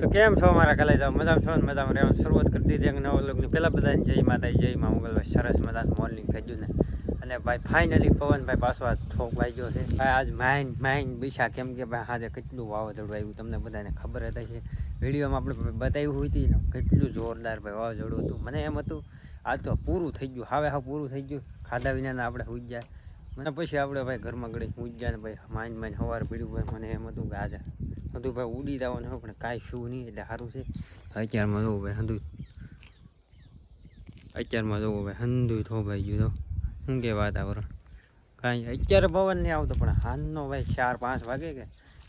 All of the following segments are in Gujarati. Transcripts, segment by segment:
તો કેમ છો મારા કાલે જાવ મજામાં છો ને મજામાં રહેવાની શરૂઆત કરી દીધી એક નવા લોકોની પહેલાં બધાને જય માતાજી જય માં મંગળભાઈ સરસ મજાનું મોર્નિંગ થઈ ગયું ને અને ભાઈ ફાઇનલી પવનભાઈ પાછો આ થોક વાગ્યો છે ભાઈ આજ માઇન બીછા કેમ કે ભાઈ આજે કેટલું વાવાઝોડું આવ્યું તમને બધાને ખબર હતી છે વિડીયોમાં આપણે બતાવ્યું હોય હતી ને કેટલું જોરદાર ભાઈ વાવાઝોડું હતું મને એમ હતું આજ તો પૂરું થઈ ગયું હવે પૂરું થઈ ગયું ખાધા વિના આપણે સુઈ જાય મને પછી આપણે ભાઈ ઘરમાં ગળી સુઈ જાય ને ભાઈ માઇન સવાર પીડ્યું ભાઈ મને એમ હતું કે આજે હંધું ભાઈ ઉડી જવાનું હોય પણ કાંઈ શું નહીં એટલે સારું છે અત્યારમાં જોવું ભાઈ હંધું અત્યારમાં જોવું ભાઈ હંધું થો ભાઈ ગયું તો શું કે વાતાવરણ કાંઈ અત્યારે પવન નહીં આવતો પણ હાલનો ભાઈ 4-5 વાગે કે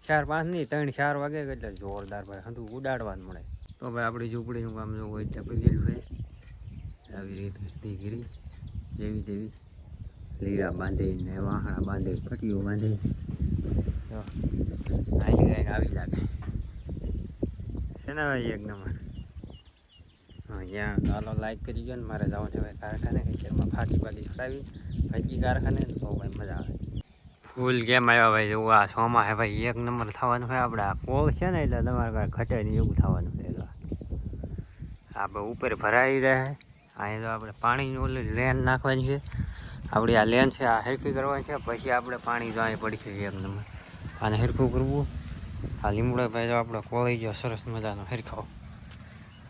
4-5 નહીં 3-4 વાગે કે એટલે જોરદાર ભાઈ હંધું ઉડાડવાનું મળે તો ભાઈ આપણી ઝૂંપડીનું કામ જોવું હોય એટલે પગેલું છે આવી રીતે દીકરી જેવી તેવી લીરા બાંધીને વાહણા બાંધી પટીઓ બાંધી આવી કંઈક આવી લાગે છે ને ભાઈ એક નંબર હા ત્યાં ચાલો લાઈક કરી ગયો ને મારે જવાનું છે ભાઈ કારખાને ખેતરમાં ફાકી બાકી ખરાવી ભાજી કારખાને તો ભાઈ મજા આવે ફૂલ કેમ આવ્યા ભાઈ એવું આ સોમાં હે ભાઈ એક નંબર થવાનું હોય આપણે આ પોળ છે ને એટલે તમારે કાંઈ ઘટે નહીં એવું થવાનું છે એટલે આપણે ઉપર ભરાઈ જાય અહીં તો આપણે પાણીની ઓલી લેન નાખવાની છે આપણી આ લેન છે આ હરખી કરવાની છે પછી આપણે પાણી તો અહીં પડી છે એક નંબર આને હરખું કરવું આ લીમડો ભાઈ જો આપણો કોળી ગયો સરસ મજાનો હરખાવ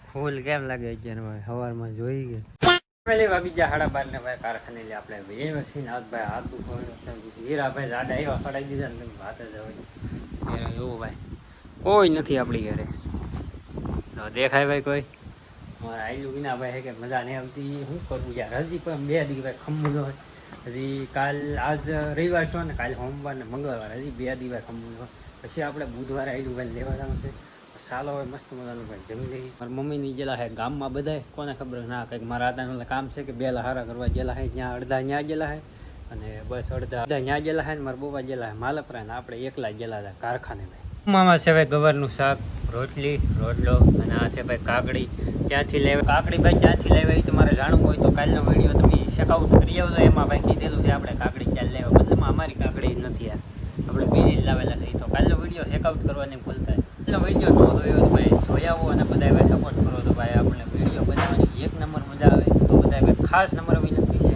ફૂલ કેમ લાગે અત્યારે ભાઈ સવારમાં જોઈ ગયા પેલી વાગી ગયા 12:30 ને ભાઈ કારખાને લે આપણે ભાઈ એ મશીન આજ ભાઈ હાથ દુખોડો હીરા ભાઈ જાડા એવા સડાઈ દીધા ને હાથે જવાય એવું ભાઈ કોઈ નથી આપણી ઘરે તો દેખાય ભાઈ કોઈ અમારે આયલું વિના ભાઈ હે કે મજા નહીં આવતી શું કરવું યાર હજી પણ 2 દી ભાઈ ખમવું હોય હજી કાલ આજ રવિવાર છો ને કાલે સોમવાર ને મંગળવાર હજી 2 દી ભાઈ ખમવું હોય પછી આપણે બુધવારે આયલું ભાઈ લેવા જવાનું છે ચાલો હોય મસ્ત મજાનું ભાઈ જમી લઈ મારી મમ્મીની જેલા હે ગામમાં બધાય કોને ખબર ના કંઈક મારા આદાનું કામ છે કે બેલા હારા કરવા જેલા હે ત્યાં અડધા ત્યાં જેલા હે અને બસ અડધા ત્યાં જેલા હે ને મારા બોબા જેલા હે માલપરા ને આપણે એકલા જેલા હતા કારખાને ભાઈ મામા છે ભાઈ ગવરનું શાક રોટલી રોટલો અને આ છે ભાઈ કાકડી ક્યાંથી લેવા કાકડી ભાઈ ક્યાંથી લેવા એ તમારે જાણવું હોય તો કાલનો વિડીયો તમે ચેકઆઉટ કરી આવજો એમાં ભાઈ કીધેલું છે આપણે કાકડી ચાલ લેવા મતલબ અમારી કાકડી નથી યાર આપણે બીજી લાવેલા છે તો કાલનો વિડીયો ચેકઆઉટ કરવાની ભૂલતા કાલનો વિડીયો ન જોયો તો ભાઈ જોઈ આવો અને બધા ભાઈ સપોર્ટ કરો તો ભાઈ આપણે વિડીયો બનાવવાની એક નંબર મજા આવે તો બધા ભાઈ ખાસ નંબર વિનંતી છે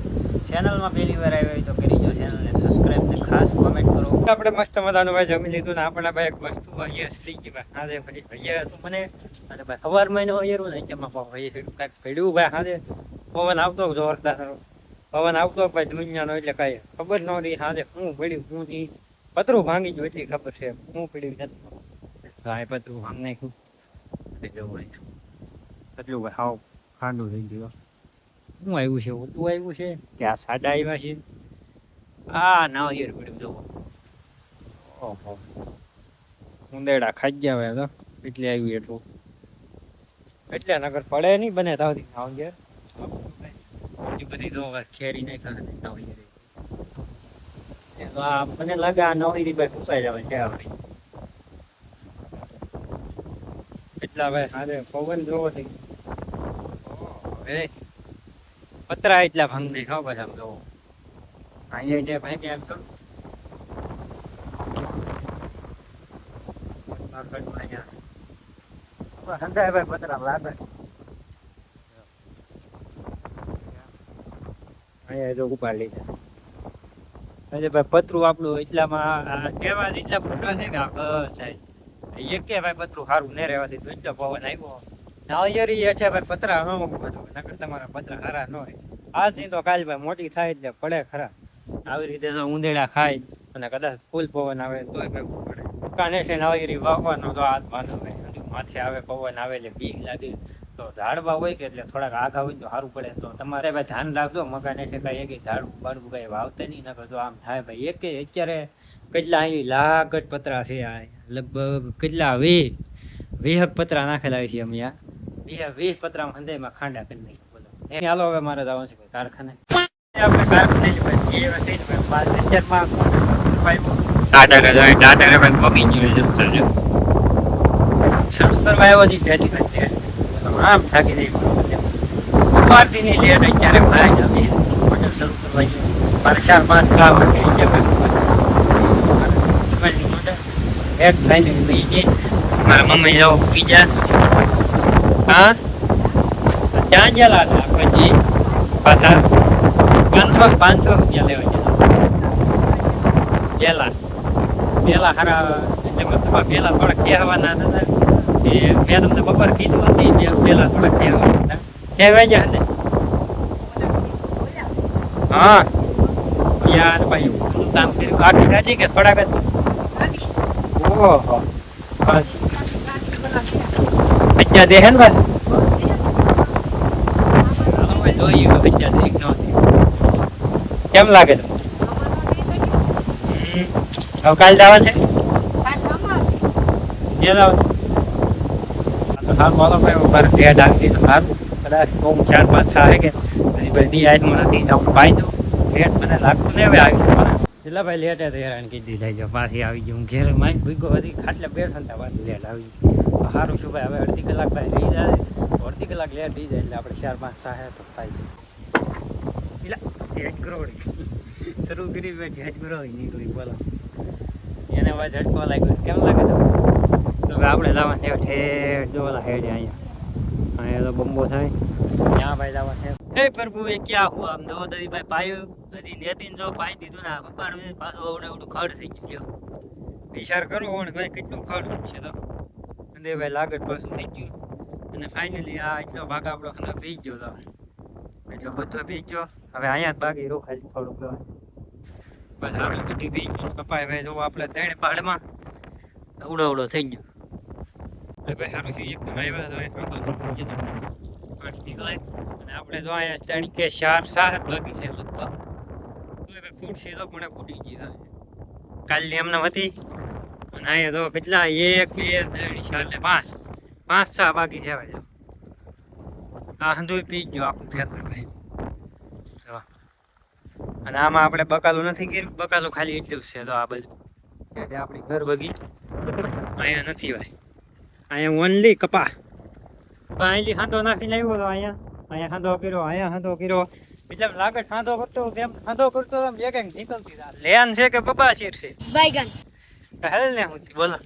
ચેનલમાં પહેલી વાર આવ્યા હોય તો કરી દો ચેનલને સબસ્ક્રાઈબ ને ખાસ કોમેન્ટ કરો આપણે મસ્ત મજાનું ભાઈ જમી લીધું ને આપણે ભાઈ એક વસ્તુ અહીંયા થઈ ગઈ ભાઈ હાજે ફરી અહીંયા હતું મને અને ભાઈ સવારમાં એનો અહીંયા ને એમાં ભાઈ કાંઈક પડ્યું ભાઈ હાજે પવન આવતો જોરદાર પવન આવતો ભાઈ દુનિયાનો એટલે કાંઈ ખબર ન રહી હાજે શું પડ્યું શું નહીં પતરું ભાંગી ગયું એટલી ખબર છે શું પડ્યું નથી ભાઈ પતરું ભાંગ નાખ્યું જવું એટલું ભાઈ હાવ ખાંડું થઈ ગયું શું આવ્યું છે ઓતું આવ્યું છે કે આ સાડા આવ્યા છે આ ના યાર પડ્યું જવો ઓહો ઉંદેડા ખાઈ ગયા હવે તો એટલે આવ્યું એટલું એટલે નગર પડે નહીં બને તાવથી નાવ યાર એ બધી તો ખેરી નાખ્યા નાવ યાર તો આ મને લાગે આ નવી ભાઈ ફૂસાઈ જવાય છે આપણી એટલા ભાઈ હારે પવન જોવો થઈ પતરા એટલા ભાંગ નહીં ખાવ પછી આમ જોવો અહીંયા જે ભાઈ ક્યાં તો સંધાય ભાઈ પતરા લાગે અહીંયા જો ઉપાડ લીધા ભાઈ પતરું આપણું એટલામાં કહેવા એટલા મોટા છે કે સાહેબ એક કે ભાઈ પતરું સારું નહીં રહેવાથી તો એટલો પવન આવ્યો નાળિયેરી એ છે ભાઈ પતરા ન બધું નકર તમારા પતરા ખરા ન હોય આજની તો કાલ ભાઈ મોટી થાય એટલે પડે ખરા આવી રીતે તો ઉંદેડા ખાય અને કદાચ ફૂલ પવન આવે તોય ભાઈ પડે કાને છે નાળિયેરી વાવવાનો તો હાથ બાંધો ભાઈ માથે આવે પવન આવે એટલે બીક લાગે તો ઝાડવા હોય કે એટલે થોડાક આઘા હોય તો સારું પડે તો તમારે ભાઈ ધ્યાન રાખજો મકાને છે કાંઈ એક ઝાડવું બાળવું કાંઈ વાવતા નહીં નકર તો આમ થાય ભાઈ એક અત્યારે કેટલા અહીં લાખ જ પતરા છે આ લગભગ કેટલા 20 પતરા નાખેલા છે અમે આ 20 પતરામાં હંધાઈમાં ખાંડા કરી નાખી બોલો ચાલો હવે મારે જવાનું છે કારખાને આપણે કારખાને શરૂ કરવા આવ્યો હતી પહેલી વખતે આમ થાકી જઈ સવારથી નહીં લેટ અત્યારે ભાઈ જમી મોટર શરૂ કરવા ગયો મારે 4-5-6 વાગે એક લાઈને મારા મમ્મી જાવ બીજા હા ક્યાં ગયેલા હતા પછી પાછા 500 રૂપિયા લેવા ગયેલા પેલા હારા એટલે મતલબ પેલા થોડા કહેવાના હતા કે મેં તમને બપોર કીધું હતી પેલા થોડા કહેવાના હતા કહેવાય ગયા ને હા યાર ભાઈ કામ કર્યું આખી રાજી કે થોડાક જ ઓહો બચ્ચા દે હે ને ભાઈ જોઈએ બચ્ચા દે કેમ લાગે તો હવે કાલ જવા છે બોલો ભાઈ મારે ડેડ આવી તો સારું કદાચ બહુ 4-5 સાહે કે પછી ભાઈ ડી આઈટમાં નથી તો ભાઈ દઉં લેટ મને લાગતું નહીં હવે આવી એટલે ભાઈ લેટ હતી હેરાન કીધી થઈ ગયો પાછી આવી ગયું ઘેર માઇક ભીગો હતી ખાટલે બેઠો ને પાછી લેટ આવી સારું શું ભાઈ હવે અડધી કલાક ભાઈ રહી જાય અડધી કલાક લેટ રહી જાય એટલે આપણે 4-5 સાહે તો થાય એટલે કરોડ શરૂ કરી ભાઈ ઢેજ કરોડ નીકળી બોલો એને હવે ઝટકો લાગ્યો કેમ લાગે તો આપણે જવા છે ઠેઠ જો ઓલા હેડે અહીંયા તો બંબો થાય ત્યાં ભાઈ જવા છે હે પ્રભુ એ ક્યાં હુઆ આમ જો દદી ભાઈ પાયો હજી નેતીન જો પાઈ દીધું ને પપ્પા પાછું આવડું ખડ થઈ ગયું વિચાર કરો ને ભાઈ કેટલું ખડ છે તો અને ભાઈ લાગત પાછું થઈ ગયું અને ફાઇનલી આ એટલો ભાગ આપણો પી ગયો તો એટલો બધો પી ગયો હવે અહીંયા જ બાકી રોખાય થોડુંક બસ આપણે બધી પી ગયું પપ્પા ભાઈ જો આપણે 3 પાડમાં અવડો થઈ ગયો ભાઈ સારું છે એકદમ આવ્યા અને આપણે જો અહીંયા 3 કે 4 બાકી છે લગભગ ફૂટ છે તો પણ ફૂટી ગઈ કાલની એમને હતી અને અહીંયા તો કેટલા 1 2 3 4 5 6 બાકી છે ભાઈ આ હંધુય પી ગયો આખું ખેતર ભાઈ અને આમાં આપણે બકાલું નથી કર્યું બકાલું ખાલી એટલું છે તો આ બધું એટલે આપણી ઘર બગી અહીંયા નથી ભાઈ અહીંયા ઓનલી કપા અહીંથી હાંધો નાખીને આવ્યો તો અહીંયા હાંધો કર્યો એટલે લાગે હાંધો કરતો તેમ હાંધો કરતો એક નીકળતી લેન છે કે બબા શેર છે બાઈગન હેલ ને હું બોલો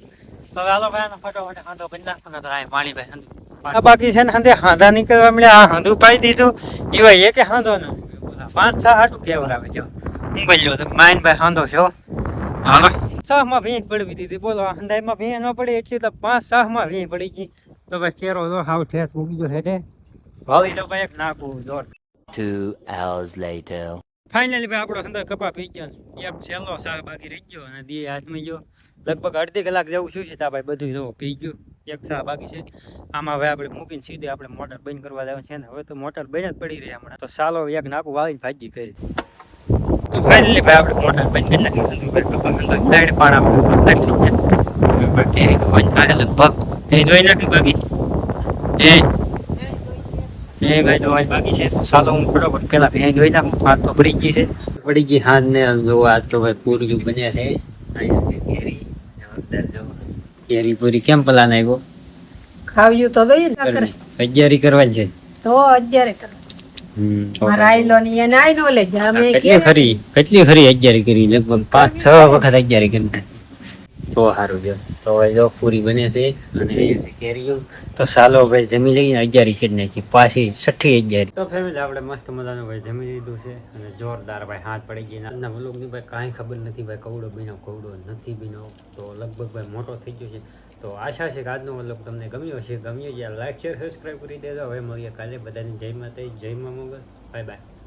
તો હાલો ભાઈ ફટાફટ હાંધો કરી નાખવાનો તો માણી ભાઈ હાંધો બાકી છે ને હાંધા નીકળવા મળ્યા આ હાંધું પાઈ દીધું એવા એકે હાંધો ન 5-6 હાટું કેવર આવે જો હું બોલ્યો તો માઈન ભાઈ હાંધો છો હાલો 6 માં ભીંગ પડવી દીધી બોલો અંધાઈમાં ભીંગ ન પડે એટલી તો 5-6 માં ભીંગ પડી ગઈ તો ભાઈ કેરો જો હાવ ઠેઠ ઉગી ગયો હેઠે ભાવી તો ભાઈ એક નાખું જોર 2 hours later ફાઇનલી ભાઈ આપણો અંદર કપા પી ગયો એક સેલો સાહ બાકી રહી ગયો અને દી હાથમાં ગયો લગભગ અડધી કલાક જેવું શું છે તા ભાઈ બધું જો પી ગયું એક સાહ બાકી છે આમાં હવે આપણે મૂકીને સીધે આપણે મોટર બંધ કરવા જવાનું છે ને હવે તો મોટર બંધ જ પડી રહી હમણાં તો સાલો એક નાકું વાળીને ભાજી કરી તો ફાઇનલી ભાઈ આપણે મોટર બંધ કરી નાખી કપા અંદર પાણા નાખી લગભગ એ જોઈ નાખી બાકી એ ભાઈ દવા બાકી છે સાલો હું ફટાફટ પેલા ભેં જોઈ નાખું હાથ તો પડી ગઈ છે પડી ગઈ હાથ ને જો આજ તો ભાઈ પૂરું બન્યા છે કેરી પૂરી કેમ પલા નાખ્યો ખાવ્યું તો દઈ તૈયારી કરવાની છે તો 11 રાયલો ની એને આઈ નો લે અમે કેટલી ખરી તૈયારી કરી લગભગ 5-6 વખત તૈયારી કરી તો સારું જો તો હવે જો પૂરી બને છે અને અહીંયા કેરીઓ તો સાલો ભાઈ જમી લઈને 11 કરી નાખી પાછી 6ઠી 11 તો ફેમિલી આપણે મસ્ત મજાનું ભાઈ જમી લીધું છે અને જોરદાર ભાઈ હાથ પડી ગઈ આજના વ્લોગની ભાઈ કાંઈ ખબર નથી ભાઈ કવડો નથી બીનો તો લગભગ ભાઈ મોટો થઈ ગયો છે તો આશા છે કે આજનો વ્લોગ તમને ગમ્યો હશે લાઈક શેર સબસ્ક્રાઈબ કરી દેજો હવે મળીએ કાલે બધાની જય માતા જય મા મોગલ બાય બાય